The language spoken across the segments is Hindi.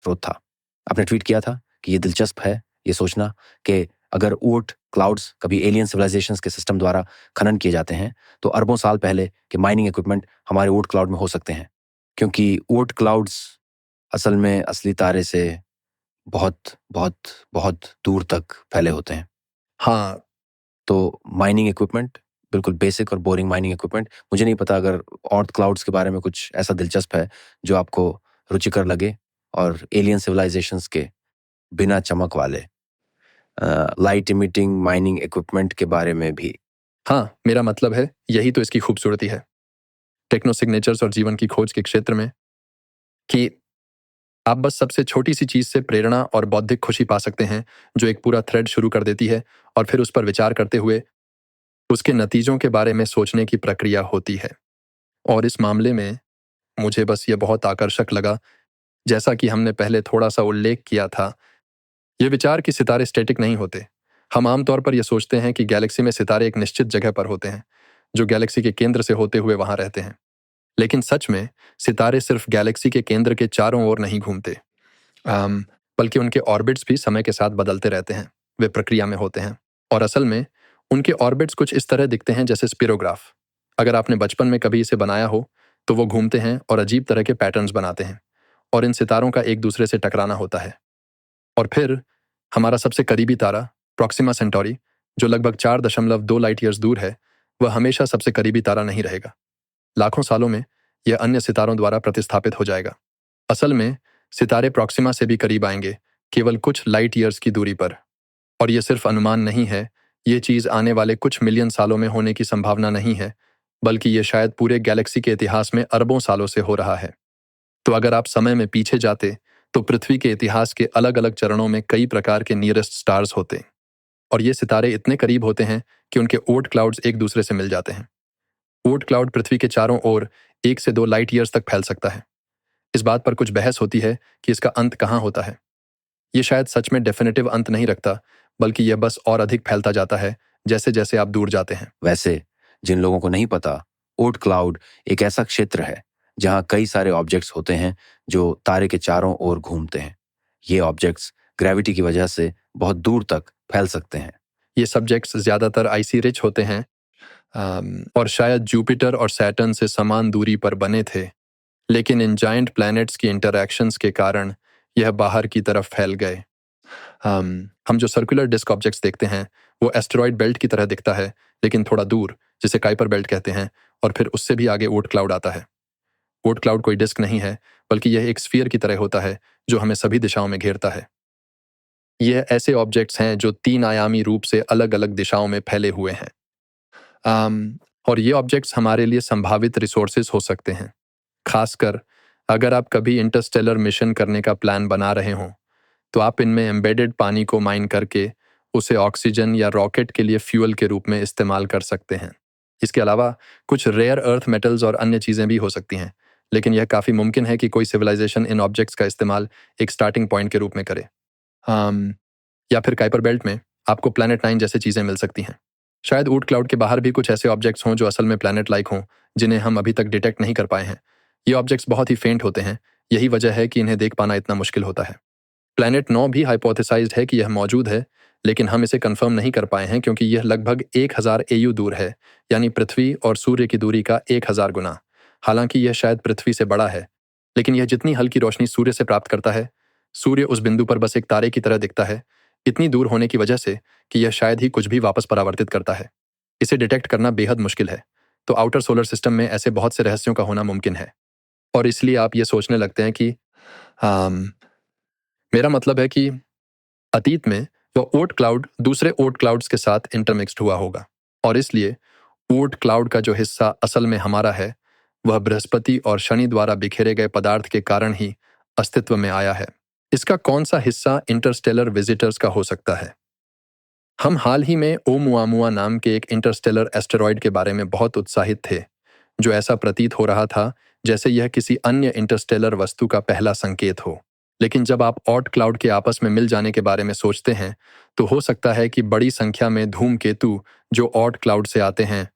स्रोत था। आपने ट्वीट किया था कि ये दिलचस्प है ये सोचना कि अगर ऊर्ट क्लाउड्स कभी एलियन सिविलाइजेशंस के सिस्टम द्वारा खनन किए जाते हैं तो अरबों साल पहले के माइनिंग इक्विपमेंट हमारे ऊर्ट क्लाउड में हो सकते हैं, क्योंकि ऊर्ट क्लाउड्स असल में असली तारे से बहुत बहुत बहुत दूर तक फैले होते हैं। हाँ, तो माइनिंग इक्विपमेंट, बिल्कुल बेसिक और बोरिंग माइनिंग इक्विपमेंट। मुझे नहीं पता अगर ऊर्ट क्लाउड्स के बारे में कुछ ऐसा दिलचस्प है जो आपको रुचिकर लगे, और एलियन सिविलाइजेशंस के बिना चमक वाले लाइट इमिटिंग माइनिंग इक्विपमेंट के बारे में भी। हाँ, मेरा मतलब है यही तो इसकी खूबसूरती है टेक्नो सिग्नेचर्स और जीवन की खोज के क्षेत्र में, कि आप बस सबसे छोटी सी चीज से प्रेरणा और बौद्धिक खुशी पा सकते हैं जो एक पूरा थ्रेड शुरू कर देती है, और फिर उस पर विचार करते हुए उसके नतीजों के बारे में सोचने की प्रक्रिया होती है। और इस मामले में मुझे बस ये बहुत आकर्षक लगा, जैसा कि हमने पहले थोड़ा सा उल्लेख किया था, ये विचार कि सितारे स्टैटिक नहीं होते। हम आमतौर पर यह सोचते हैं कि गैलेक्सी में सितारे एक निश्चित जगह पर होते हैं, जो गैलेक्सी के केंद्र से होते हुए वहां रहते हैं। लेकिन सच में सितारे सिर्फ गैलेक्सी के केंद्र के चारों ओर नहीं घूमते, बल्कि उनके ऑर्बिट्स भी समय के साथ बदलते रहते हैं, वे प्रक्रिया में होते हैं। और असल में उनके ऑर्बिट्स कुछ इस तरह दिखते हैं जैसे स्पिरोग्राफ। अगर आपने बचपन में कभी इसे बनाया हो तो वो घूमते हैं और अजीब तरह के पैटर्न्स बनाते हैं, और इन सितारों का एक दूसरे से टकराना होता है। और फिर हमारा सबसे करीबी तारा प्रॉक्सिमा सेंटोरी, जो लगभग 4.2 लाइट ईयर्स दूर है, वह हमेशा सबसे करीबी तारा नहीं रहेगा। लाखों सालों में यह अन्य सितारों द्वारा प्रतिस्थापित हो जाएगा। असल में सितारे प्रॉक्सिमा से भी करीब आएंगे, केवल कुछ लाइट ईयर्स की दूरी पर। और यह सिर्फ अनुमान नहीं है, ये चीज आने वाले कुछ मिलियन सालों में होने की संभावना नहीं है, बल्कि यह शायद पूरे गैलेक्सी के इतिहास में अरबों सालों से हो रहा है। तो अगर आप समय में पीछे जाते तो पृथ्वी के इतिहास के अलग अलग चरणों में कई प्रकार के नियरेस्ट स्टार्स होते, और ये सितारे इतने करीब होते हैं कि उनके ओर्ट क्लाउड्स एक दूसरे से मिल जाते हैं। ओर्ट क्लाउड पृथ्वी के चारों ओर 1 से 2 लाइट ईयर्स तक फैल सकता है। इस बात पर कुछ बहस होती है कि इसका अंत कहाँ होता है। ये शायद सच में डेफिनेटिव अंत नहीं रखता, बल्कि यह बस और अधिक फैलता जाता है जैसे जैसे आप दूर जाते हैं। वैसे जिन लोगों को नहीं पता, ओर्ट क्लाउड एक ऐसा क्षेत्र है जहां कई सारे ऑब्जेक्ट्स होते हैं जो तारे के चारों ओर घूमते हैं। ये ऑब्जेक्ट्स ग्रेविटी की वजह से बहुत दूर तक फैल सकते हैं। ये सब्जेक्ट्स ज्यादातर आइसी रिच होते हैं, और शायद जुपिटर और सैटर्न से समान दूरी पर बने थे, लेकिन इन जायंट प्लैनेट्स की इंटरैक्शंस के कारण यह बाहर की तरफ फैल गए। हम जो सर्कुलर डिस्क ऑब्जेक्ट्स देखते हैं वो एस्टेरॉयड बेल्ट की तरह दिखता है, लेकिन थोड़ा दूर, जिसे काइपर बेल्ट कहते हैं, और फिर उससे भी आगे ओर्ट क्लाउड आता है। ओर्ट क्लाउड कोई डिस्क नहीं है, बल्कि यह एक स्फीयर की तरह होता है जो हमें सभी दिशाओं में घेरता है। यह ऐसे ऑब्जेक्ट्स हैं जो 3 आयामी रूप से अलग अलग दिशाओं में फैले हुए हैं। और ये ऑब्जेक्ट्स हमारे लिए संभावित रिसोर्सेज हो सकते हैं, खासकर अगर आप कभी इंटरस्टेलर मिशन करने का प्लान बना रहे हों, तो आप इनमें एम्बेडेड पानी को माइन करके उसे ऑक्सीजन या रॉकेट के लिए फ्यूल के रूप में इस्तेमाल कर सकते हैं। इसके अलावा कुछ रेयर अर्थ मेटल्स और अन्य चीज़ें भी हो सकती हैं, लेकिन यह काफ़ी मुमकिन है कि कोई सिविलाइजेशन इन ऑब्जेक्ट्स का इस्तेमाल एक स्टार्टिंग पॉइंट के रूप में करे। या फिर काइपर बेल्ट में आपको प्लैनेट 9 जैसी चीज़ें मिल सकती हैं। शायद ऊर्ट क्लाउड के बाहर भी कुछ ऐसे ऑब्जेक्ट्स हों जो असल में प्लैनेट लाइक हों, जिन्हें हम अभी तक डिटेक्ट नहीं कर पाए हैं। ये ऑब्जेक्ट्स बहुत ही फेंट होते हैं, यही वजह है कि इन्हें देख पाना इतना मुश्किल होता है। प्लैनेट 9 भी हाइपोथेसाइज्ड है कि यह मौजूद है, लेकिन हम इसे कंफर्म नहीं कर पाए हैं क्योंकि यह लगभग 1000 AU दूर है, यानी पृथ्वी और सूर्य की दूरी का 1000 गुना। हालांकि यह शायद पृथ्वी से बड़ा है, लेकिन यह जितनी हल्की रोशनी सूर्य से प्राप्त करता है, सूर्य उस बिंदु पर बस एक तारे की तरह दिखता है, इतनी दूर होने की वजह से कि यह शायद ही कुछ भी वापस परावर्तित करता है। इसे डिटेक्ट करना बेहद मुश्किल है, तो आउटर सोलर सिस्टम में ऐसे बहुत से रहस्यों का होना मुमकिन है। और इसलिए आप ये सोचने लगते हैं कि मेरा मतलब है कि अतीत में वह ओर्ट क्लाउड दूसरे ओर्ट क्लाउड्स के साथ इंटरमिक्स्ड हुआ होगा, और इसलिए ओर्ट क्लाउड का जो हिस्सा असल में हमारा है, वह बृहस्पति और शनि द्वारा बिखेरे गए पदार्थ के कारण ही अस्तित्व में आया है। इसका कौन सा हिस्सा इंटरस्टेलर विजिटर्स का हो सकता है? हम हाल ही में ओमुआमुआ नाम के एक इंटरस्टेलर एस्टेरॉयड के बारे में बहुत उत्साहित थे, जो ऐसा प्रतीत हो रहा था जैसे यह किसी अन्य इंटरस्टेलर वस्तु का पहला संकेत हो। लेकिन जब आप ओर्ट क्लाउड के आपस में मिल जाने के बारे में सोचते हैं, तो हो सकता है कि बड़ी संख्या में धूमकेतु जो ओर्ट क्लाउड से आते हैं,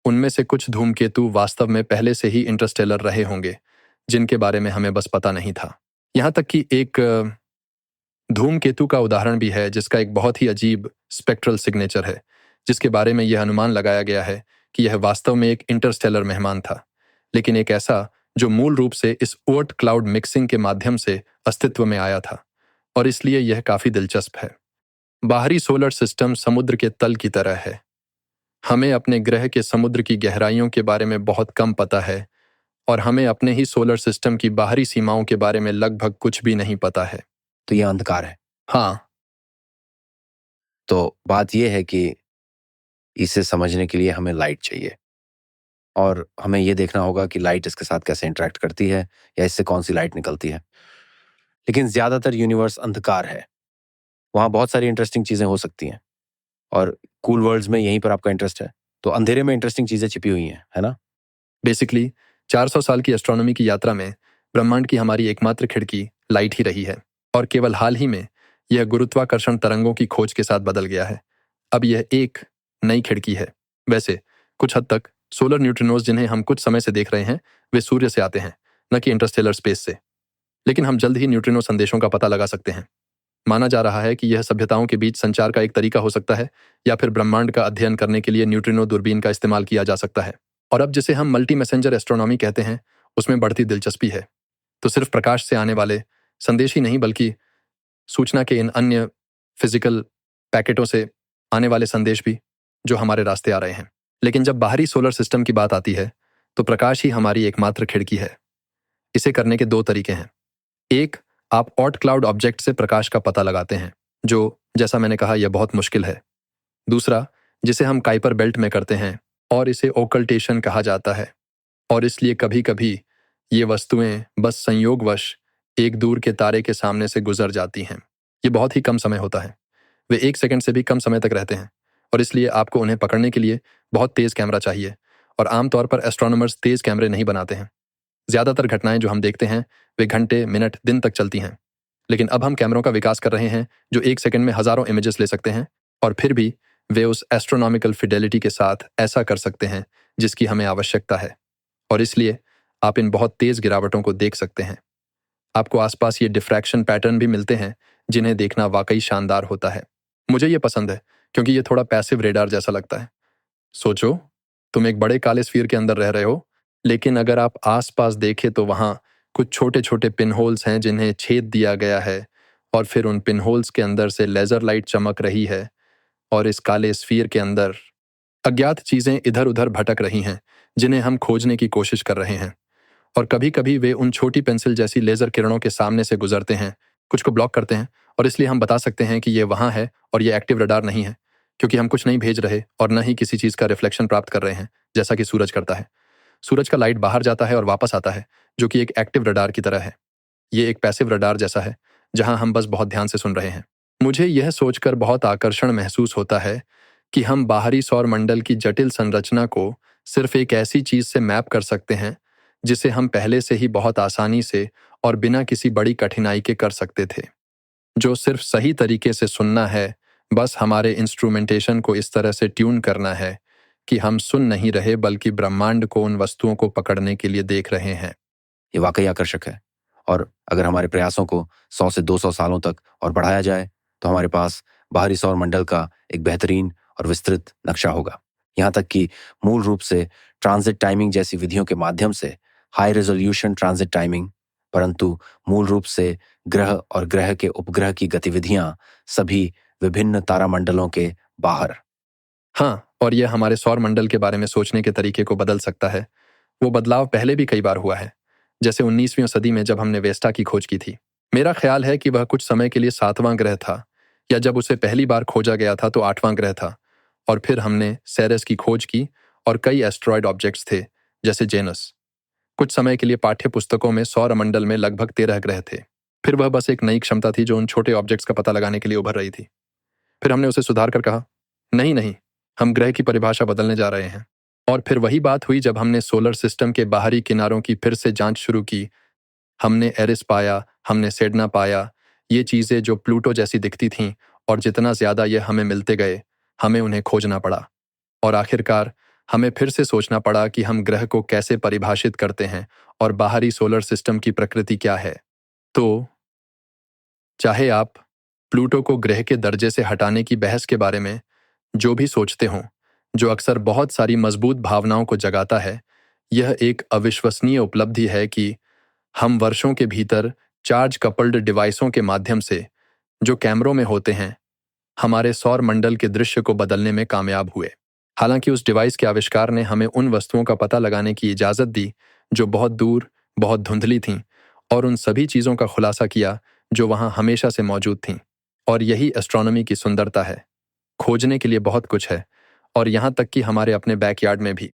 उनमें से कुछ धूमकेतु वास्तव में पहले से ही इंटरस्टेलर रहे होंगे, जिनके बारे में हमें बस पता नहीं था। यहाँ तक कि एक धूमकेतु का उदाहरण भी है जिसका एक बहुत ही अजीब स्पेक्ट्रल सिग्नेचर है, जिसके बारे में यह अनुमान लगाया गया है कि यह वास्तव में एक इंटरस्टेलर मेहमान था, लेकिन एक ऐसा जो मूल रूप से इस ओर्ट क्लाउड मिक्सिंग के माध्यम से अस्तित्व में आया था, और इसलिए यह काफी दिलचस्प है। बाहरी सोलर सिस्टम समुद्र के तल की तरह है। हमें अपने ग्रह के समुद्र की गहराइयों के बारे में बहुत कम पता है, और हमें अपने ही सोलर सिस्टम की बाहरी सीमाओं के बारे में लगभग कुछ भी नहीं पता है। तो यह अंधकार है। हाँ, तो बात यह है कि इसे समझने के लिए हमें लाइट चाहिए, और हमें यह देखना होगा कि लाइट इसके साथ कैसे इंटरेक्ट करती है या इससे कौन सी लाइट निकलती है। लेकिन ज्यादातर यूनिवर्स अंधकार है। वहां बहुत सारी इंटरेस्टिंग चीजें हो सकती हैं, और कूल वर्ल्ड्स में यहीं पर आपका इंटरेस्ट है, तो अंधेरे में इंटरेस्टिंग चीजें छिपी हुई हैं, है ना? बेसिकली 400 साल की एस्ट्रोनॉमी की यात्रा में ब्रह्मांड की हमारी एकमात्र खिड़की लाइट ही रही है, और केवल हाल ही में यह गुरुत्वाकर्षण तरंगों की खोज के साथ बदल गया है। अब यह एक नई खिड़की है। वैसे कुछ हद तक सोलर न्यूट्रिनोज जिन्हें हम कुछ समय से देख रहे हैं, वे सूर्य से आते हैं, न कि इंटरस्टेलर स्पेस से। लेकिन हम जल्द ही न्यूट्रिनो संदेशों का पता लगा सकते हैं। माना जा रहा है कि यह सभ्यताओं के बीच संचार का एक तरीका हो सकता है, या फिर ब्रह्मांड का अध्ययन करने के लिए न्यूट्रिनो दूरबीन का इस्तेमाल किया जा सकता है। और अब जिसे हम मल्टी मैसेंजर एस्ट्रोनॉमी कहते हैं, उसमें बढ़ती दिलचस्पी है। तो सिर्फ प्रकाश से आने वाले संदेश ही नहीं, बल्कि सूचना के इन अन्य फिजिकल पैकेटों से आने वाले संदेश भी जो हमारे रास्ते आ रहे हैं। लेकिन जब बाहरी सोलर सिस्टम की बात आती है, तो प्रकाश ही हमारी एकमात्र खिड़की है। इसे करने के दो तरीके हैं। एक, आप ऑट क्लाउड ऑब्जेक्ट से प्रकाश का पता लगाते हैं, जो जैसा मैंने कहा यह बहुत मुश्किल है। दूसरा, जिसे हम काइपर बेल्ट में करते हैं, और इसे ओकल्टेशन कहा जाता है। और इसलिए कभी कभी ये वस्तुएं बस संयोगवश एक दूर के तारे के सामने से गुजर जाती हैं। ये बहुत ही कम समय होता है। वे 1 सेकंड से भी कम समय तक रहते हैं, और इसलिए आपको उन्हें पकड़ने के लिए बहुत तेज कैमरा चाहिए, और आमतौर पर एस्ट्रोनॉमर्स तेज कैमरे नहीं बनाते हैं। ज्यादातर घटनाएं जो हम देखते हैं वे घंटे, मिनट, दिन तक चलती हैं। लेकिन अब हम कैमरों का विकास कर रहे हैं जो 1 सेकंड में हजारों इमेजेस ले सकते हैं, और फिर भी वे उस एस्ट्रोनॉमिकल फिडेलिटी के साथ ऐसा कर सकते हैं जिसकी हमें आवश्यकता है। और इसलिए आप इन बहुत तेज गिरावटों को देख सकते हैं। आपको आसपास ये डिफ्रैक्शन पैटर्न भी मिलते हैं जिन्हें देखना वाकई शानदार होता है। मुझे ये पसंद है क्योंकि ये थोड़ा पैसिव रेडार जैसा लगता है। सोचो, तुम एक बड़े काले स्फीयर के अंदर रह रहे हो, लेकिन अगर आप आसपास देखें तो वहां कुछ छोटे छोटे पिनहोल्स हैं जिन्हें छेद दिया गया है, और फिर उन पिनहोल्स के अंदर से लेजर लाइट चमक रही है, और इस काले स्फीयर के अंदर अज्ञात चीजें इधर उधर भटक रही हैं जिन्हें हम खोजने की कोशिश कर रहे हैं। और कभी कभी वे उन छोटी पेंसिल जैसी लेजर किरणों के सामने से गुजरते हैं, कुछ को ब्लॉक करते हैं, और इसलिए हम बता सकते हैं कि ये वहां है और ये एक्टिव रडार नहीं है, क्योंकि हम कुछ नहीं भेज रहे और न ही किसी चीज का रिफ्लेक्शन प्राप्त कर रहे हैं जैसा कि सूरज करता है। सूरज का लाइट बाहर जाता है और वापस आता है, जो कि एक एक्टिव रडार की तरह है। ये एक पैसिव रडार जैसा है जहां हम बस बहुत ध्यान से सुन रहे हैं। मुझे यह सोचकर बहुत आकर्षण महसूस होता है कि हम बाहरी सौर मंडल की जटिल संरचना को सिर्फ एक ऐसी चीज से मैप कर सकते हैं जिसे हम पहले से ही बहुत आसानी से और बिना किसी बड़ी कठिनाई के कर सकते थे, जो सिर्फ सही तरीके से सुनना है। बस हमारे इंस्ट्रूमेंटेशन को इस तरह से ट्यून करना है कि हम सुन नहीं रहे बल्कि ब्रह्मांड को उन वस्तुओं को पकड़ने के लिए देख रहे हैं। ये वाकई आकर्षक है, और अगर हमारे प्रयासों को 100 से 200 सालों तक और बढ़ाया जाए तो हमारे पास बाहरी सौर मंडल का एक बेहतरीन और विस्तृत नक्शा होगा। यहाँ तक कि मूल रूप से ट्रांजिट टाइमिंग जैसी विधियों के माध्यम से हाई रेजोल्यूशन ट्रांजिट टाइमिंग, परंतु मूल रूप से ग्रह और ग्रह के उपग्रह की गतिविधियां सभी विभिन्न तारामंडलों के बाहर। हाँ, और यह हमारे सौर मंडल के बारे में सोचने के तरीके को बदल सकता है। वो बदलाव पहले भी कई बार हुआ है, जैसे 19वीं सदी में जब हमने वेस्टा की खोज की थी। मेरा ख्याल है कि वह कुछ समय के लिए 7वां ग्रह था, या जब उसे पहली बार खोजा गया था तो 8वां ग्रह था। और फिर हमने सेरेस की खोज की, और कई एस्ट्रॉयड ऑब्जेक्ट्स थे जैसे जेनस। कुछ समय के लिए पाठ्य पुस्तकों में सौर मंडल में लगभग 13 ग्रह थे। फिर वह बस एक नई क्षमता थी जो उन छोटे ऑब्जेक्ट्स का पता लगाने के लिए उभर रही थी। फिर हमने उसे सुधार कर कहा, नहीं नहीं, हम ग्रह की परिभाषा बदलने जा रहे हैं। और फिर वही बात हुई जब हमने सोलर सिस्टम के बाहरी किनारों की फिर से जांच शुरू की। हमने एरिस पाया, हमने सेडना पाया, ये चीजें जो प्लूटो जैसी दिखती थीं, और जितना ज्यादा ये हमें मिलते गए, हमें उन्हें खोजना पड़ा। और आखिरकार हमें फिर से सोचना पड़ा कि हम ग्रह को कैसे परिभाषित करते हैं और बाहरी सोलर सिस्टम की प्रकृति क्या है। तो चाहे आप प्लूटो को ग्रह के दर्जे से हटाने की बहस के बारे में जो भी सोचते हों, जो अक्सर बहुत सारी मजबूत भावनाओं को जगाता है, यह एक अविश्वसनीय उपलब्धि है कि हम वर्षों के भीतर चार्ज कपल्ड डिवाइसों के माध्यम से, जो कैमरों में होते हैं, हमारे सौर मंडल के दृश्य को बदलने में कामयाब हुए। हालांकि उस डिवाइस के आविष्कार ने हमें उन वस्तुओं का पता लगाने की इजाज़त दी जो बहुत दूर, बहुत धुंधली थीं, और उन सभी चीज़ों का खुलासा किया जो वहाँ हमेशा से मौजूद थीं। और यही एस्ट्रोनॉमी की सुंदरता है। खोजने के लिए बहुत कुछ है, और यहाँ तक कि हमारे अपने बैकयार्ड में भी।